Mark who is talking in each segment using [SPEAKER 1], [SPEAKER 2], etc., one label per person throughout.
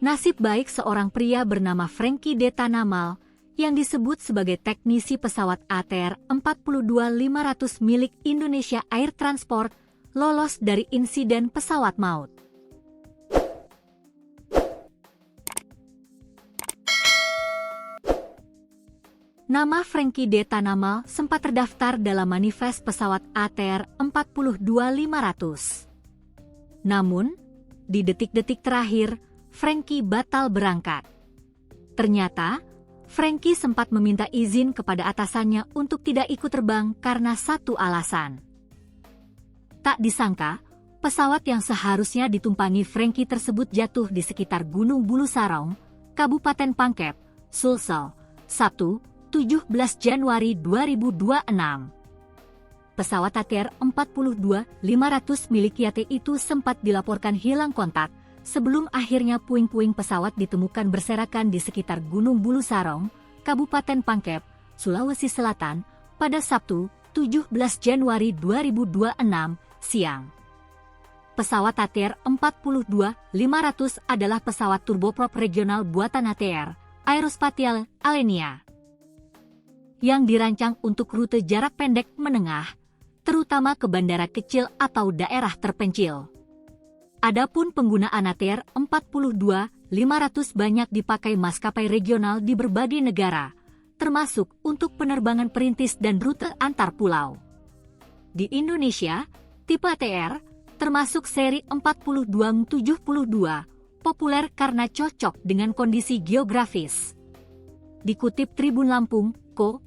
[SPEAKER 1] Nasib baik seorang pria bernama Frankie Detanamal yang disebut sebagai teknisi pesawat ATR 42500 milik Indonesia Air Transport lolos dari insiden pesawat maut. Nama Frankie Detanamal sempat terdaftar dalam manifest pesawat ATR 42500. Namun, di detik-detik terakhir, Frankie batal berangkat. Ternyata, Frankie sempat meminta izin kepada atasannya untuk tidak ikut terbang karena satu alasan. Tak disangka, pesawat yang seharusnya ditumpangi Frankie tersebut jatuh di sekitar Gunung Bulu Sarong, Kabupaten Pangkep, Sulsel, Sabtu, 17 Januari 2026. Pesawat ATR 42500 milik YT itu sempat dilaporkan hilang kontak sebelum akhirnya puing-puing pesawat ditemukan berserakan di sekitar Gunung Bulu Sarong, Kabupaten Pangkep, Sulawesi Selatan, pada Sabtu, 17 Januari 2026, siang. Pesawat ATR 42500 adalah pesawat turboprop regional buatan ATR, Aerospatiale Alenia, yang dirancang untuk rute jarak pendek menengah, terutama ke bandara kecil atau daerah terpencil. Adapun penggunaan ATR 42500 banyak dipakai maskapai regional di berbagai negara, termasuk untuk penerbangan perintis dan rute antar pulau. Di Indonesia, tipe ATR, termasuk seri 4272, populer karena cocok dengan kondisi geografis. Dikutip Tribun Lampung,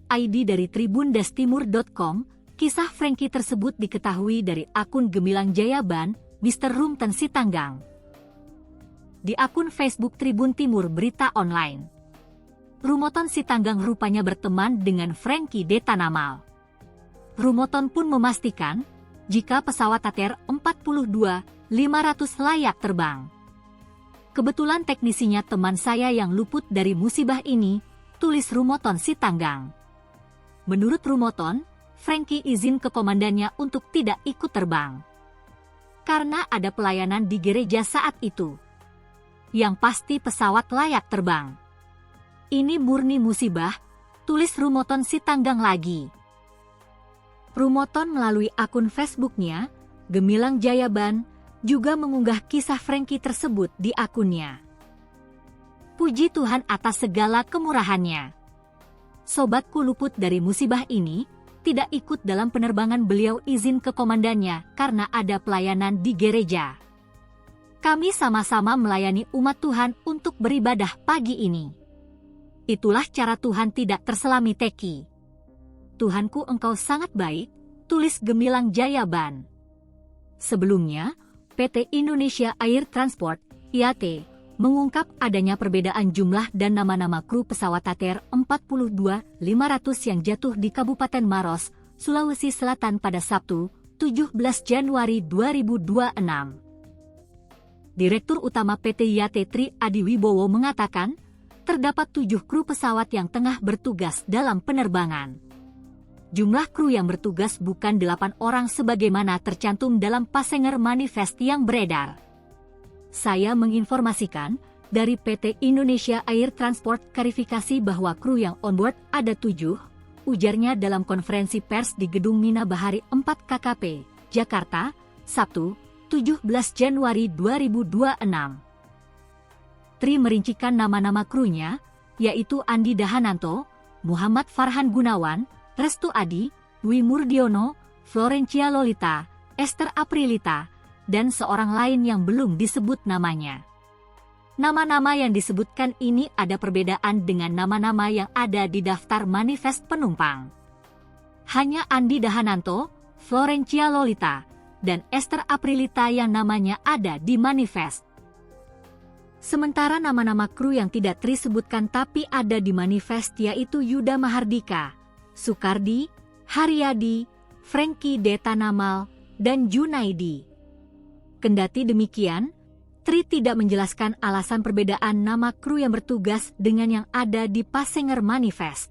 [SPEAKER 1] ID dari tribundestimur.com, kisah Frankie tersebut diketahui dari akun Gemilang Jayaban, Mr. Rumten Sitanggang. Di akun Facebook Tribun Timur Berita Online, Rumoton Sitanggang rupanya berteman dengan Frankie Detanamal. Rumoton pun memastikan, jika pesawat ATR 42500 layak terbang. Kebetulan teknisinya teman saya yang luput dari musibah ini, tulis Rumoton Sitanggang. Menurut Rumoton, Frankie izin ke komandannya untuk tidak ikut terbang karena ada pelayanan di gereja saat itu. Yang pasti pesawat layak terbang. Ini murni musibah, tulis Rumoton Sitanggang lagi. Rumoton melalui akun Facebooknya, Gemilang Jayaban, juga mengunggah kisah Frankie tersebut di akunnya. Puji Tuhan atas segala kemurahannya. Sobatku luput dari musibah ini, tidak ikut dalam penerbangan. Beliau izin ke komandannya karena ada pelayanan di gereja. Kami sama-sama melayani umat Tuhan untuk beribadah pagi ini. Itulah cara Tuhan tidak terselami teki. Tuhanku engkau sangat baik, tulis Gemilang Jayaban. Sebelumnya, PT Indonesia Air Transport, IAT, mengungkap adanya perbedaan jumlah dan nama-nama kru pesawat ATR 42500 yang jatuh di Kabupaten Maros, Sulawesi Selatan pada Sabtu, 17 Januari 2026. Direktur Utama PT YT Tri Adi Wibowo mengatakan, terdapat 7 kru pesawat yang tengah bertugas dalam penerbangan. Jumlah kru yang bertugas bukan 8 orang sebagaimana tercantum dalam passenger manifest yang beredar. Saya menginformasikan, dari PT Indonesia Air Transport klarifikasi bahwa kru yang onboard ada 7, ujarnya dalam konferensi pers di Gedung Mina Bahari 4 KKP, Jakarta, Sabtu, 17 Januari 2026. Tri merincikan nama-nama krunya, yaitu Andi Dahananto, Muhammad Farhan Gunawan, Restu Adi, Dwi Murdiono, Florencia Lolita, Esther Aprilita, dan seorang lain yang belum disebut namanya. Nama-nama yang disebutkan ini ada perbedaan dengan nama-nama yang ada di daftar manifest penumpang. Hanya Andi Dahananto, Florencia Lolita, dan Esther Aprilita yang namanya ada di manifest. Sementara nama-nama kru yang tidak disebutkan tapi ada di manifest yaitu Yuda Mahardika, Sukardi, Haryadi, Frankie Detanamal, dan Junaidi. Kendati demikian, Tri tidak menjelaskan alasan perbedaan nama kru yang bertugas dengan yang ada di passenger manifest.